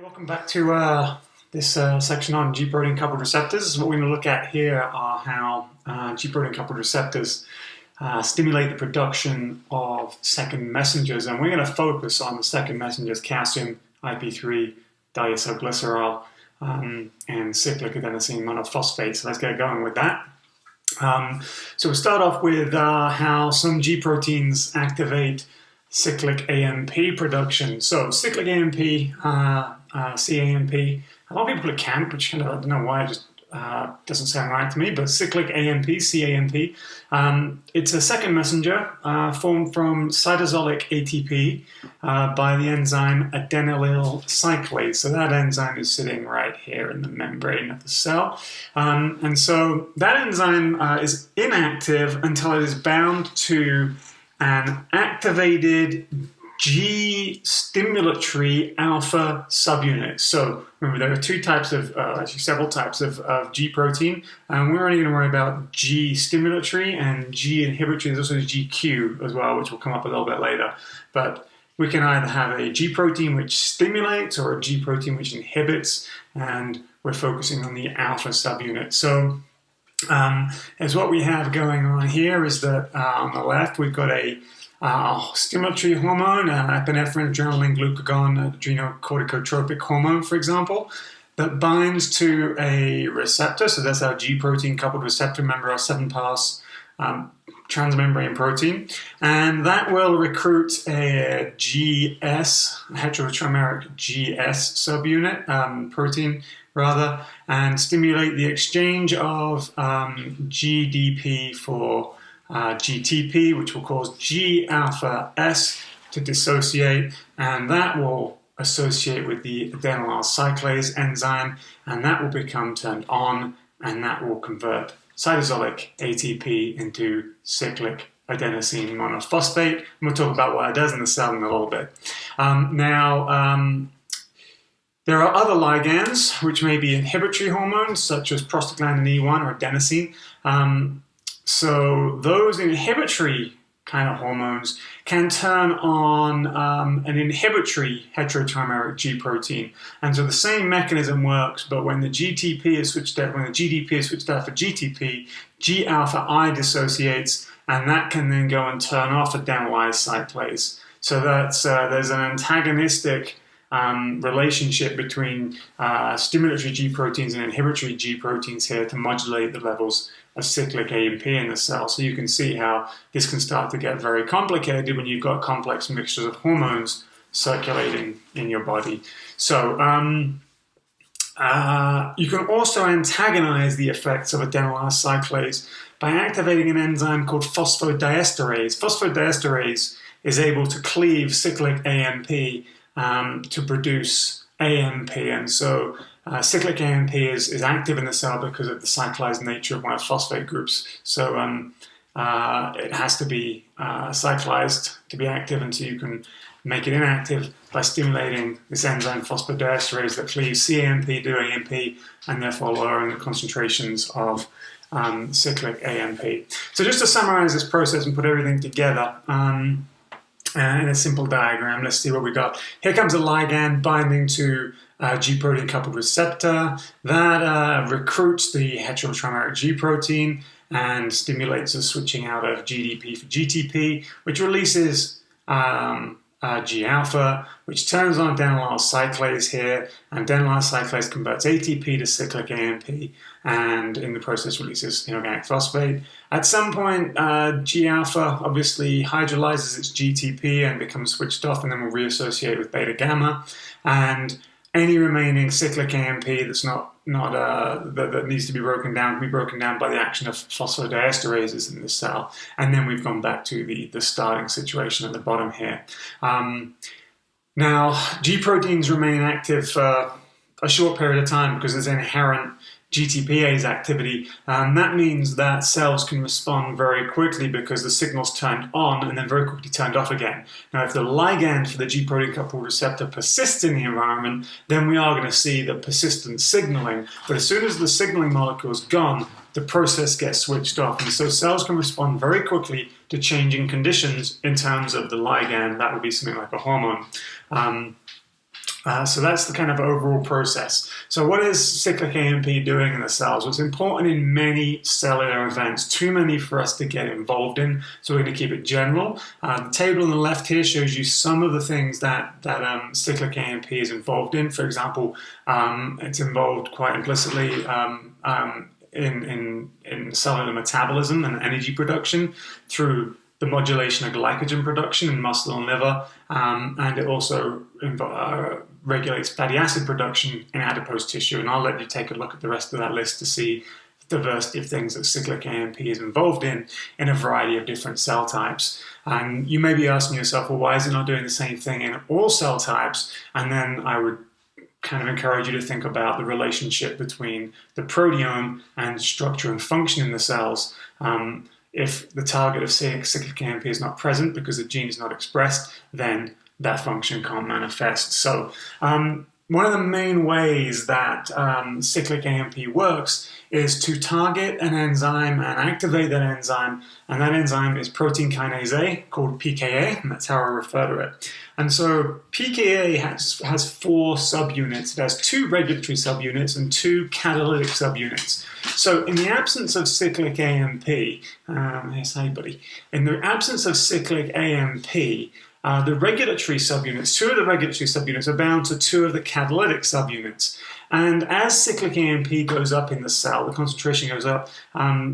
Welcome back to this section on G-protein coupled receptors. What we're going to look at here are how G-protein coupled receptors stimulate the production of second messengers, and we're going to focus on the second messengers: calcium, IP3, diacylglycerol, and cyclic adenosine monophosphate. So let's get going with that. So we'll start off with how some G-proteins activate cyclic AMP production. So cyclic AMP, CAMP, a lot of people call it CAMP, which I don't know why, it just doesn't sound right to me, but cyclic AMP, CAMP, it's a second messenger formed from cytosolic ATP by the enzyme adenylyl cyclase. So that enzyme is sitting right here in the membrane of the cell. And so that enzyme is inactive until it is bound to an activated G stimulatory alpha subunit. So remember, there are two types of, actually several types of G protein, and we're only going to worry about G stimulatory and G inhibitory. There's also GQ as well, which will come up a little bit later. But we can either have a G protein which stimulates or a G protein which inhibits, and we're focusing on the alpha subunit. So as what we have going on here is that on the left we've got a stimulatory hormone, epinephrine, adrenaline, glucagon, adrenocorticotropic hormone, for example, that binds to a receptor. So that's our G protein coupled receptor, remember our 7-pass transmembrane protein, and that will recruit a GS, heterotrimeric GS subunit, protein rather, and stimulate the exchange of GDP for GTP, which will cause G-alpha S to dissociate, and that will associate with the adenylyl cyclase enzyme, and that will become turned on, and that will convert cytosolic ATP into cyclic adenosine monophosphate. And we'll talk about what it does in the cell in a little bit. There are other ligands, which may be inhibitory hormones, such as prostaglandin E1 or adenosine. So those inhibitory kind of hormones can turn on an inhibitory heterotrimeric G protein. And so the same mechanism works, but when the GTP is switched out, when the GDP is switched out for GTP, G-alpha I dissociates, and that can then go and turn off adenylyl cyclase. So that's there's an antagonistic relationship between stimulatory G proteins and inhibitory G proteins here to modulate the levels of cyclic AMP in the cell. So you can see how this can start to get very complicated when you've got complex mixtures of hormones circulating in your body. So you can also antagonize the effects of adenylyl cyclase by activating an enzyme called phosphodiesterase. Phosphodiesterase is able to cleave cyclic AMP to produce AMP, and so cyclic AMP is active in the cell because of the cyclized nature of one of phosphate groups. So it has to be cyclized to be active, and so you can make it inactive by stimulating this enzyme phosphodiesterase that cleaves CAMP to AMP, and therefore lowering the concentrations of cyclic AMP. So just to summarize this process and put everything together, in a simple diagram, let's see what we got. Here comes a ligand binding to G-protein coupled receptor that recruits the heterotrimeric G protein and stimulates the switching out of GDP for GTP, which releases G-alpha, which turns on adenylyl cyclase here, and adenylyl cyclase converts ATP to cyclic AMP, and in the process releases inorganic phosphate. At some point, G-alpha obviously hydrolyzes its GTP and becomes switched off, and then will reassociate with beta-gamma, and any remaining cyclic AMP that's that needs to be broken down can be broken down by the action of phosphodiesterases in the cell. And then we've gone back to the starting situation at the bottom here. Now, G proteins remain active for a short period of time because there's inherent GTPase activity. That means that cells can respond very quickly because the signal's turned on and then very quickly turned off again. Now, if the ligand for the G-protein coupled receptor persists in the environment, then we are going to see the persistent signaling. But as soon as the signaling molecule is gone, the process gets switched off. And so cells can respond very quickly to changing conditions in terms of the ligand. That would be something like a hormone. So that's the kind of overall process. So what is cyclic AMP doing in the cells? Well, it's important in many cellular events, too many for us to get involved in, so we're going to keep it general. The table on the left here shows you some of the things that cyclic AMP is involved in. For example, it's involved quite implicitly in cellular metabolism and energy production through the modulation of glycogen production in muscle and liver, and it also regulates fatty acid production in adipose tissue. And I'll let you take a look at the rest of that list to see the diversity of things that cyclic AMP is involved in a variety of different cell types. And you may be asking yourself, well, why is it not doing the same thing in all cell types? And then I would kind of encourage you to think about the relationship between the proteome and structure and function in the cells. If the target of cyclic AMP is not present because the gene is not expressed, then that function can't manifest. So one of the main ways that cyclic AMP works is to target an enzyme and activate that enzyme, and that enzyme is protein kinase A, called pKa, and that's how I refer to it. And so pKa has 4 subunits. It has 2 regulatory subunits and 2 catalytic subunits. So in the absence of cyclic AMP, yes, hey buddy, in the absence of cyclic AMP, the regulatory subunits, 2 of the regulatory subunits are bound to 2 of the catalytic subunits. And as cyclic AMP goes up in the cell, the concentration goes up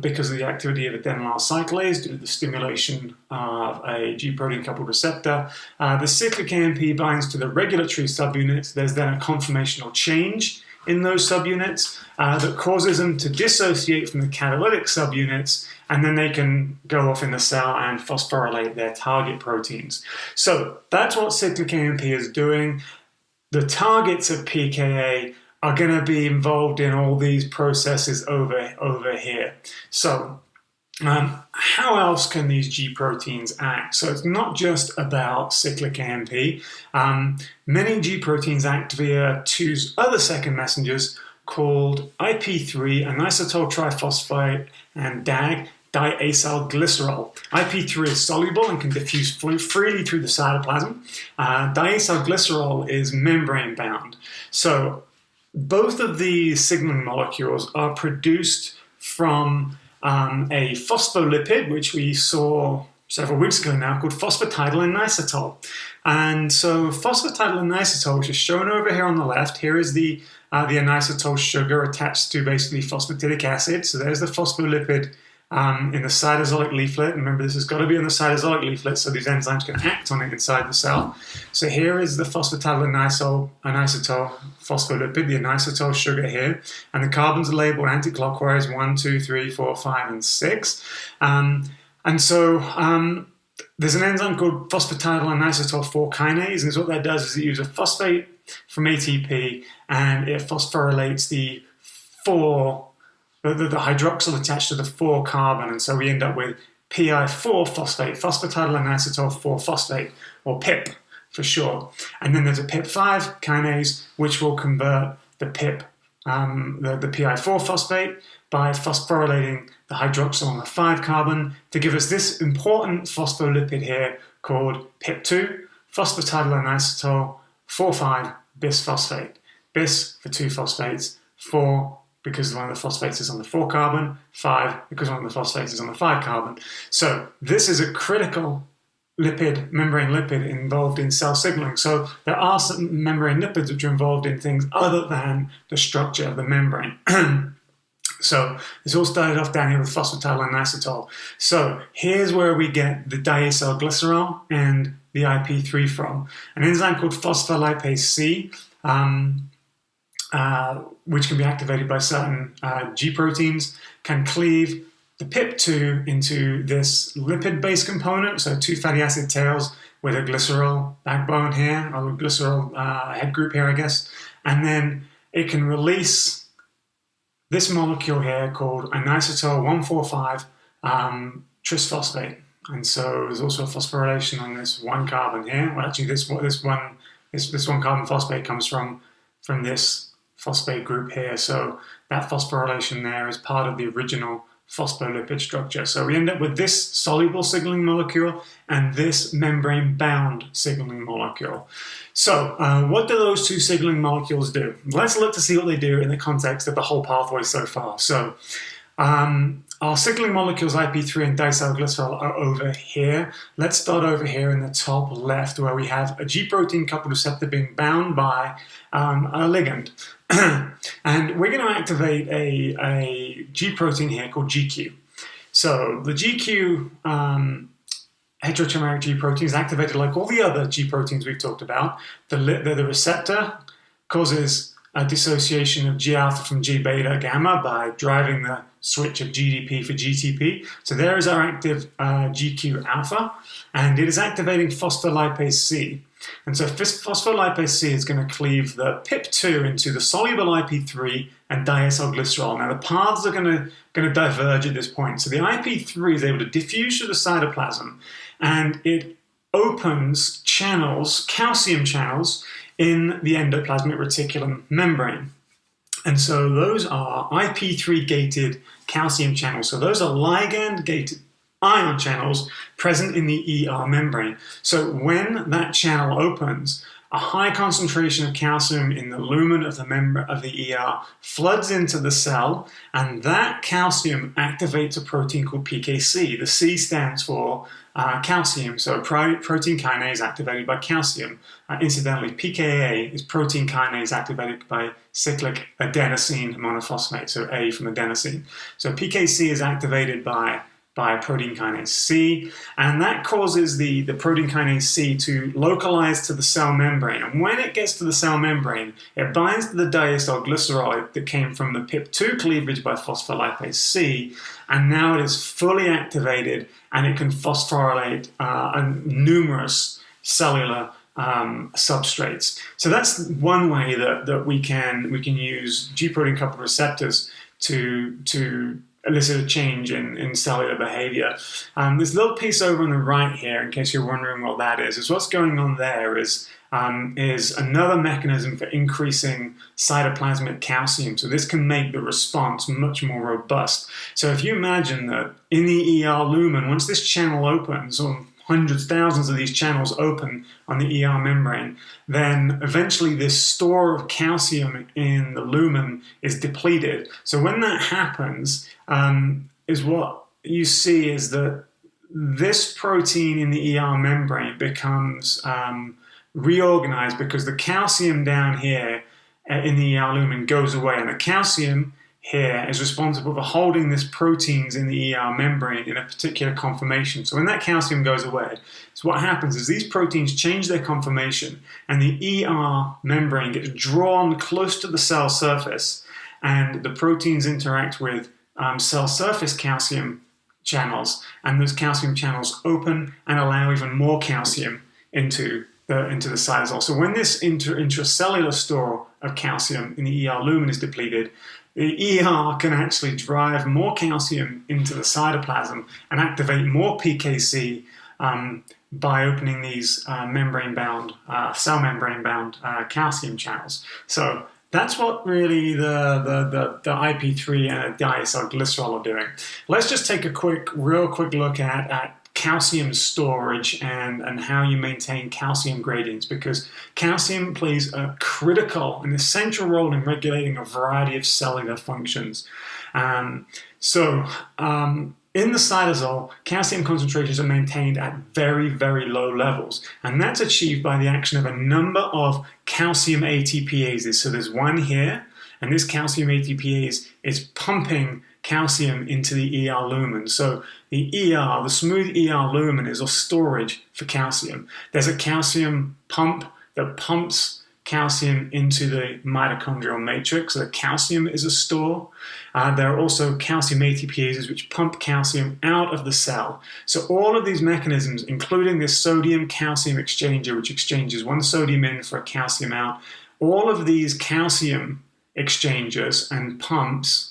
because of the activity of adenylyl cyclase due to the stimulation of a G protein coupled receptor. The cyclic AMP binds to the regulatory subunits. There's then a conformational change in those subunits that causes them to dissociate from the catalytic subunits, and then they can go off in the cell and phosphorylate their target proteins. So that's what cyclic AMP is doing. The targets of pKa are going to be involved in all these processes over here. So how else can these G proteins act? So it's not just about cyclic AMP. Many G proteins act via 2 other second messengers called IP3, inositol triphosphate, and DAG, diacylglycerol. IP3 is soluble and can diffuse freely through the cytoplasm. Diacylglycerol is membrane bound. So both of these signaling molecules are produced from a phospholipid, which we saw several weeks ago now, called phosphatidylinositol. And so phosphatidylinositol, which is shown over here on the left, here is the inositol sugar attached to basically phosphatidic acid. So there's the phospholipid in the cytosolic leaflet. Remember, this has got to be in the cytosolic leaflet so these enzymes can act on it inside the cell. So here is the phosphatidylinositol phospholipid, the inositol sugar here, and the carbons are labeled anti-clockwise 1, 2, 3, 4, 5, and 6. And so there's an enzyme called phosphatidylinositol 4 kinase, and what that does is it uses a phosphate from ATP and it phosphorylates the hydroxyl attached to the 4 carbon, and so we end up with PI4 phosphate, phosphatidylinositol 4 phosphate, or PIP for short. And then there's a PIP5 kinase, which will convert the PIP, the PI4 phosphate by phosphorylating the hydroxyl on the 5 carbon to give us this important phospholipid here called PIP2, phosphatidylinositol 4,5 bisphosphate. Bis for 2 phosphates, 4 because one of the phosphates is on the 4 carbon, 5 because one of the phosphates is on the 5 carbon. So this is a critical lipid, membrane lipid involved in cell signaling. So there are some membrane lipids which are involved in things other than the structure of the membrane. So this all started off down here with phosphatidylinositol. So here's where we get the diacylglycerol and the IP3 from. An enzyme called phospholipase C, which can be activated by certain G proteins, can cleave the PIP2 into this lipid-based component, so 2 fatty acid tails with a glycerol backbone here, or a glycerol head group here, I guess, and then it can release this molecule here called inositol 145 trisphosphate. And so there's also a phosphorylation on this 1 carbon here. Well, actually, this one carbon phosphate comes from this phosphate group here. So that phosphorylation there is part of the original phospholipid structure. So we end up with this soluble signaling molecule and this membrane-bound signaling molecule. So what do those two signaling molecules do? Let's look to see what they do in the context of the whole pathway so far. So our signaling molecules IP3 and diacylglycerol are over here. Let's start over here in the top left where we have a G protein coupled receptor being bound by a ligand. And we're going to activate a G protein here called GQ. So the GQ heterotrimeric G protein is activated like all the other G proteins we've talked about. The receptor causes a dissociation of G alpha from G beta gamma by driving the switch of GDP for GTP. So there is our active GQ alpha, and it is activating phospholipase C. And so phospholipase C is going to cleave the PIP2 into the soluble IP3 and diacylglycerol. Now the paths are going to diverge at this point. So the IP3 is able to diffuse through the cytoplasm, and it opens channels, calcium channels, in the endoplasmic reticulum membrane. And so those are IP3-gated calcium channels. So those are ligand-gated ion channels present in the ER membrane. So when that channel opens, a high concentration of calcium in the lumen of the ER floods into the cell, and that calcium activates a protein called PKC. The C stands for calcium, so protein kinase activated by calcium. Incidentally, pKa is protein kinase activated by cyclic adenosine monophosphate, so A from adenosine. So PKC is activated by protein kinase C, and that causes the protein kinase C to localize to the cell membrane. And when it gets to the cell membrane, it binds to the diacylglycerol that came from the PIP2 cleavage by phospholipase C, and now it is fully activated, and it can phosphorylate numerous cellular substrates. So that's one way that we can use G protein coupled receptors to elicit a change in cellular behavior. This little piece over on the right here, in case you're wondering what that is what's going on there is another mechanism for increasing cytoplasmic calcium. So this can make the response much more robust. So if you imagine that in the ER lumen, once this channel opens, or hundreds, thousands of these channels open on the ER membrane, then eventually this store of calcium in the lumen is depleted. So when that happens, is what you see is that this protein in the ER membrane becomes reorganized because the calcium down here in the ER lumen goes away, and the calcium here is responsible for holding these proteins in the ER membrane in a particular conformation. So when that calcium goes away, so what happens is these proteins change their conformation, and the ER membrane gets drawn close to the cell surface, and the proteins interact with cell surface calcium channels, and those calcium channels open and allow even more calcium into the cytosol. So when this intracellular store of calcium in the ER lumen is depleted, the ER can actually drive more calcium into the cytoplasm and activate more PKC by opening these cell membrane-bound calcium channels. So that's what really the IP3 and diacylglycerol are doing. Let's just take a real quick look at calcium storage and how you maintain calcium gradients, because calcium plays a critical and essential role in regulating a variety of cellular functions. In the cytosol, calcium concentrations are maintained at very, very low levels, and that's achieved by the action of a number of calcium ATPases. So there's one here, and this calcium ATPase is pumping calcium into the ER lumen. So the smooth ER lumen is a storage for calcium. There's a calcium pump that pumps calcium into the mitochondrial matrix. So the calcium is a store. There are also calcium ATPases which pump calcium out of the cell. So all of these mechanisms, including this sodium-calcium exchanger, which exchanges one sodium in for a calcium out, all of these calcium exchangers and pumps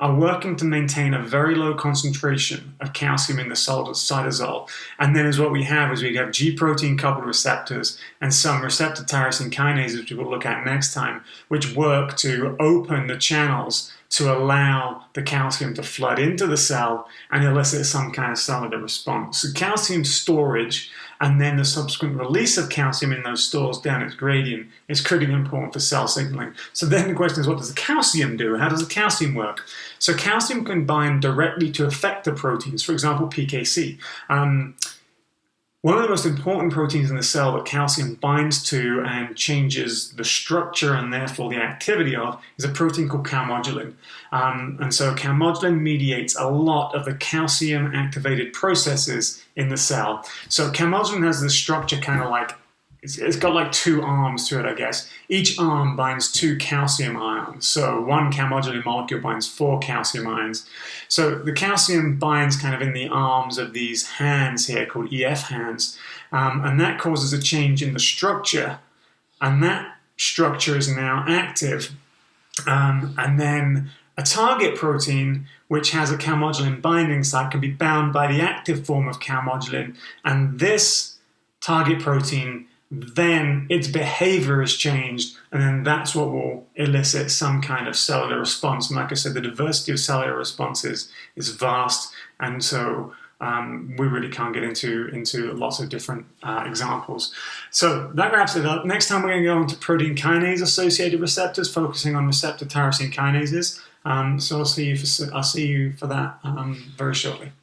are working to maintain a very low concentration of calcium in the cytosol. And then what we have G protein coupled receptors and some receptor tyrosine kinases, which we will look at next time, which work to open the channels to allow the calcium to flood into the cell and elicit some kind of cellular response. So calcium storage and then the subsequent release of calcium in those stores down its gradient is critically important for cell signaling. So then the question is, what does the calcium do? How does the calcium work? So calcium can bind directly to effector proteins, for example, PKC. One of the most important proteins in the cell that calcium binds to and changes the structure and therefore the activity of is a protein called calmodulin. And so calmodulin mediates a lot of the calcium-activated processes in the cell. So calmodulin has this structure kind of like, it's got like two arms to it, I guess. Each arm binds 2 calcium ions. So one calmodulin molecule binds 4 calcium ions. So the calcium binds kind of in the arms of these hands here called EF hands. And that causes a change in the structure. And that structure is now active. And then a target protein, which has a calmodulin binding site, can be bound by the active form of calmodulin. And this target protein, then its behavior is changed, and then that's what will elicit some kind of cellular response. And like I said, the diversity of cellular responses is vast, and so we really can't get into lots of different examples. So that wraps it up. Next time we're going to go on to protein kinase-associated receptors, focusing on receptor tyrosine kinases. So I'll see you for that very shortly.